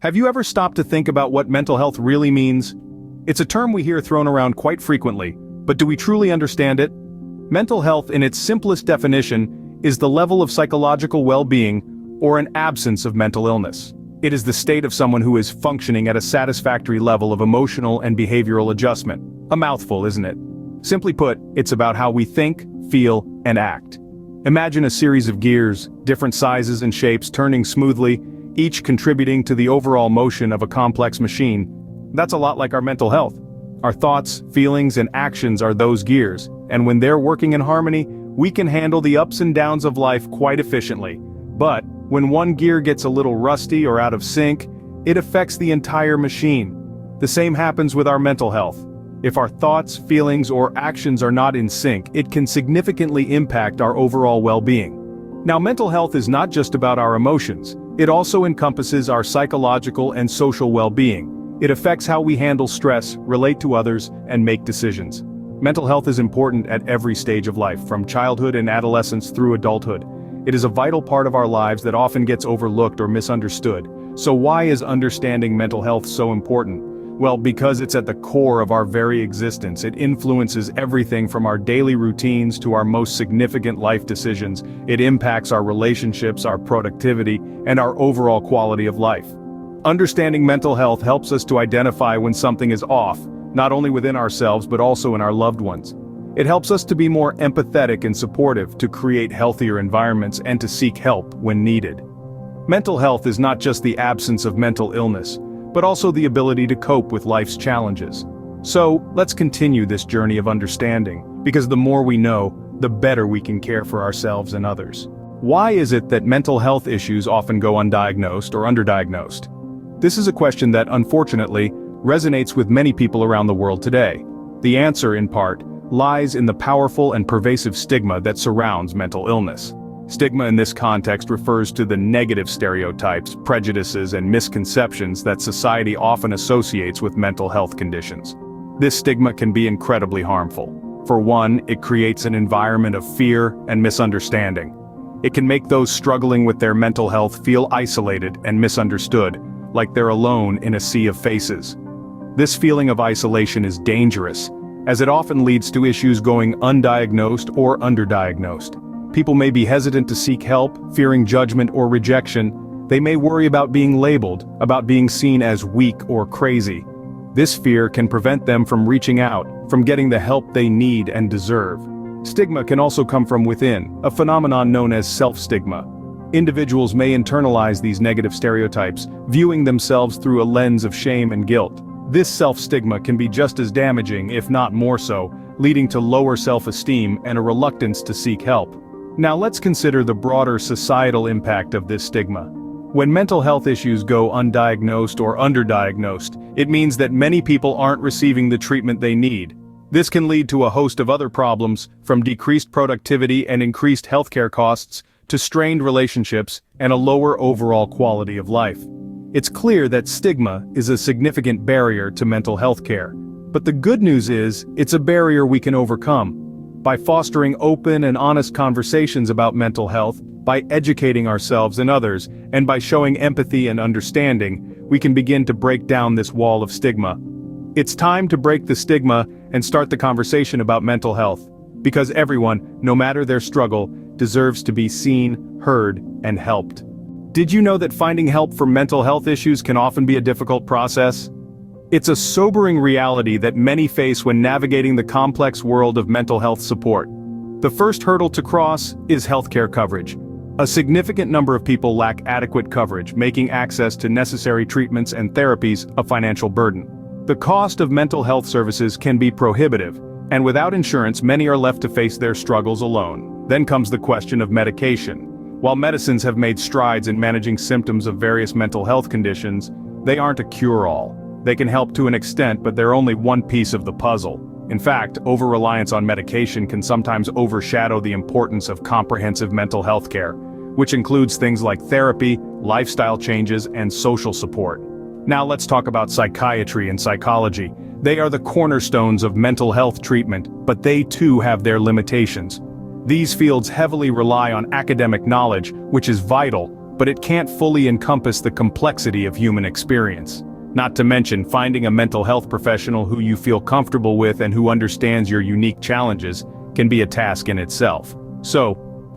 Have you ever stopped to think about what mental health really means? It's a term we hear thrown around quite frequently, but do we truly understand it? Mental health, in its simplest definition, is the level of psychological well-being or an absence of mental illness. It is the state of someone who is functioning at a satisfactory level of emotional and behavioral adjustment. A mouthful, isn't it? Simply put, it's about how we think, feel, and act. Imagine a series of gears, different sizes and shapes turning smoothly, each contributing to the overall motion of a complex machine. That's a lot like our mental health. Our thoughts, feelings, and actions are those gears, and when they're working in harmony, we can handle the ups and downs of life quite efficiently. But when one gear gets a little rusty or out of sync, it affects the entire machine. The same happens with our mental health. If our thoughts, feelings, or actions are not in sync, it can significantly impact our overall well-being. Now, mental health is not just about our emotions. It also encompasses our psychological and social well-being. It affects how we handle stress, relate to others, and make decisions. Mental health is important at every stage of life, from childhood and adolescence through adulthood. It is a vital part of our lives that often gets overlooked or misunderstood. So why is understanding mental health so important? Well, because it's at the core of our very existence. It influences everything from our daily routines to our most significant life decisions. It impacts our relationships, our productivity, and our overall quality of life. Understanding mental health helps us to identify when something is off, not only within ourselves but also in our loved ones. It helps us to be more empathetic and supportive, to create healthier environments, and to seek help when needed. Mental health is not just the absence of mental illness, but also the ability to cope with life's challenges. So, let's continue this journey of understanding, because the more we know, the better we can care for ourselves and others. Why is it that mental health issues often go undiagnosed or underdiagnosed? This is a question that, unfortunately, resonates with many people around the world today. The answer, in part, lies in the powerful and pervasive stigma that surrounds mental illness. Stigma in this context refers to the negative stereotypes, prejudices, and misconceptions that society often associates with mental health conditions. This stigma can be incredibly harmful. For one, it creates an environment of fear and misunderstanding. It can make those struggling with their mental health feel isolated and misunderstood, like they're alone in a sea of faces. This feeling of isolation is dangerous, as it often leads to issues going undiagnosed or underdiagnosed. People may be hesitant to seek help, fearing judgment or rejection. They may worry about being labeled, about being seen as weak or crazy. This fear can prevent them from reaching out, from getting the help they need and deserve. Stigma can also come from within, a phenomenon known as self-stigma. Individuals may internalize these negative stereotypes, viewing themselves through a lens of shame and guilt. This self-stigma can be just as damaging, if not more so, leading to lower self-esteem and a reluctance to seek help. Now let's consider the broader societal impact of this stigma. When mental health issues go undiagnosed or underdiagnosed, it means that many people aren't receiving the treatment they need. This can lead to a host of other problems, from decreased productivity and increased healthcare costs, to strained relationships and a lower overall quality of life. It's clear that stigma is a significant barrier to mental health care. But the good news is, it's a barrier we can overcome. By fostering open and honest conversations about mental health, by educating ourselves and others, and by showing empathy and understanding, we can begin to break down this wall of stigma. It's time to break the stigma and start the conversation about mental health, because everyone, no matter their struggle, deserves to be seen, heard, and helped. Did you know that finding help for mental health issues can often be a difficult process? It's a sobering reality that many face when navigating the complex world of mental health support. The first hurdle to cross is healthcare coverage. A significant number of people lack adequate coverage, making access to necessary treatments and therapies a financial burden. The cost of mental health services can be prohibitive, and without insurance, many are left to face their struggles alone. Then comes the question of medication. While medicines have made strides in managing symptoms of various mental health conditions, they aren't a cure-all. They can help to an extent, but they're only one piece of the puzzle. In fact, over-reliance on medication can sometimes overshadow the importance of comprehensive mental health care, which includes things like therapy, lifestyle changes, and social support. Now let's talk about psychiatry and psychology. They are the cornerstones of mental health treatment, but they too have their limitations. These fields heavily rely on academic knowledge, which is vital, but it can't fully encompass the complexity of human experience. Not to mention, finding a mental health professional who you feel comfortable with and who understands your unique challenges can be a task in itself. So,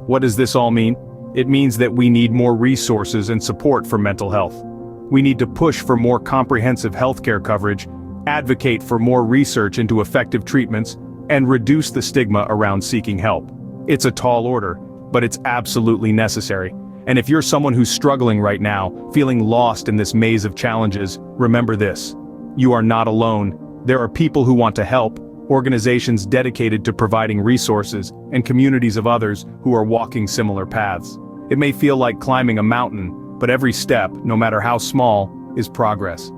what does this all mean? It means that we need more resources and support for mental health. We need to push for more comprehensive healthcare coverage, advocate for more research into effective treatments, and reduce the stigma around seeking help. It's a tall order, but it's absolutely necessary. And if you're someone who's struggling right now, feeling lost in this maze of challenges, remember this: you are not alone. There are people who want to help, organizations dedicated to providing resources, and communities of others who are walking similar paths. It may feel like climbing a mountain, but every step, no matter how small, is progress.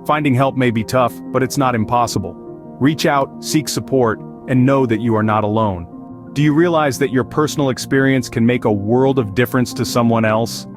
Finding help may be tough, but it's not impossible. Reach out, seek support, and know that you are not alone. Do you realize that your personal experience can make a world of difference to someone else?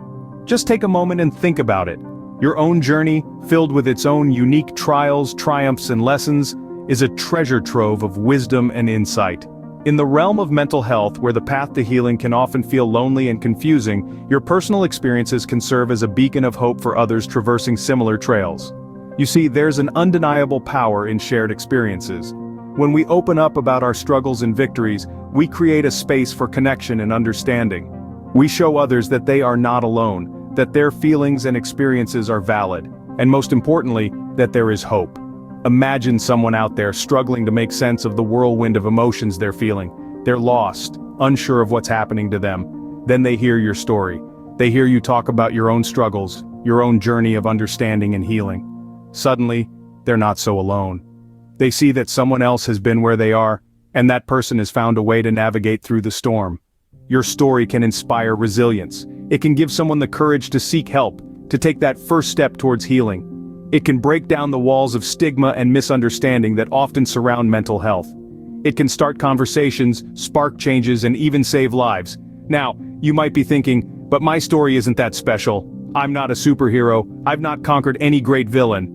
Just take a moment and think about it. Your own journey, filled with its own unique trials, triumphs, and lessons, is a treasure trove of wisdom and insight. In the realm of mental health, where the path to healing can often feel lonely and confusing, your personal experiences can serve as a beacon of hope for others traversing similar trails. You see, there's an undeniable power in shared experiences. When we open up about our struggles and victories, we create a space for connection and understanding. We show others that they are not alone, that their feelings and experiences are valid, and most importantly, that there is hope. Imagine someone out there struggling to make sense of the whirlwind of emotions they're feeling. They're lost, unsure of what's happening to them. Then they hear your story. They hear you talk about your own struggles, your own journey of understanding and healing. Suddenly, they're not so alone. They see that someone else has been where they are, and that person has found a way to navigate through the storm. Your story can inspire resilience. It can give someone the courage to seek help, to take that first step towards healing. It can break down the walls of stigma and misunderstanding that often surround mental health. It can start conversations, spark changes, and even save lives. Now, you might be thinking, but my story isn't that special. I'm not a superhero. I've not conquered any great villain.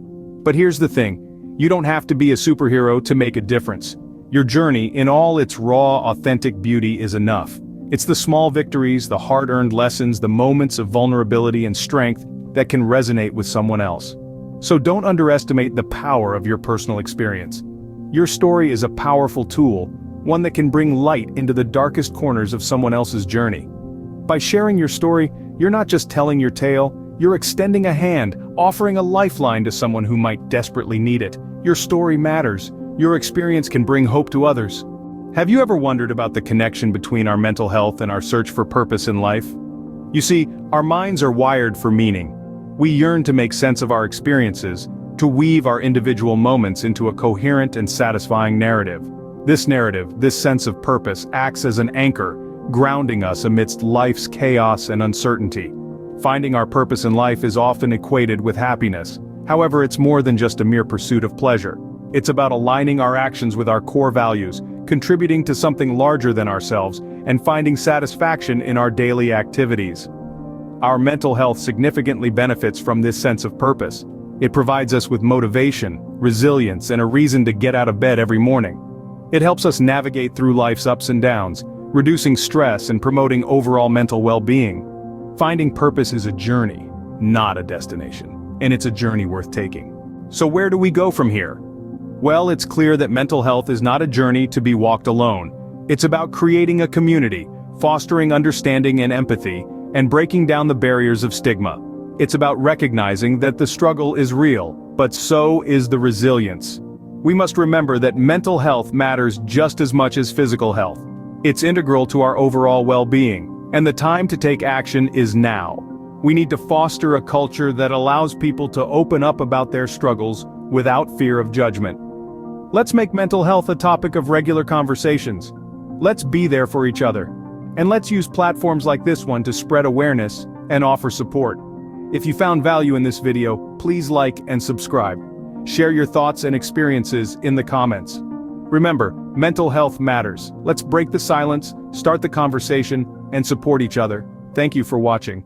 But here's the thing. You don't have to be a superhero to make a difference. Your journey, in all its raw, authentic beauty, is enough. It's the small victories, the hard-earned lessons, the moments of vulnerability and strength that can resonate with someone else. So don't underestimate the power of your personal experience. Your story is a powerful tool, one that can bring light into the darkest corners of someone else's journey. By sharing your story, you're not just telling your tale, you're extending a hand, offering a lifeline to someone who might desperately need it. Your story matters. Your experience can bring hope to others. Have you ever wondered about the connection between our mental health and our search for purpose in life? You see, our minds are wired for meaning. We yearn to make sense of our experiences, to weave our individual moments into a coherent and satisfying narrative. This narrative, this sense of purpose, acts as an anchor, grounding us amidst life's chaos and uncertainty. Finding our purpose in life is often equated with happiness. However, it's more than just a mere pursuit of pleasure. It's about aligning our actions with our core values, contributing to something larger than ourselves, and finding satisfaction in our daily activities. Our mental health significantly benefits from this sense of purpose. It provides us with motivation, resilience, and a reason to get out of bed every morning. It helps us navigate through life's ups and downs, reducing stress and promoting overall mental well-being. Finding purpose is a journey, not a destination. And it's a journey worth taking. So where do we go from here? Well, it's clear that mental health is not a journey to be walked alone. It's about creating a community, fostering understanding and empathy, and breaking down the barriers of stigma. It's about recognizing that the struggle is real, but so is the resilience. We must remember that mental health matters just as much as physical health. It's integral to our overall well-being, and the time to take action is now. We need to foster a culture that allows people to open up about their struggles without fear of judgment. Let's make mental health a topic of regular conversations. Let's be there for each other. And let's use platforms like this one to spread awareness and offer support. If you found value in this video, please like and subscribe. Share your thoughts and experiences in the comments. Remember, mental health matters. Let's break the silence, start the conversation, and support each other. Thank you for watching.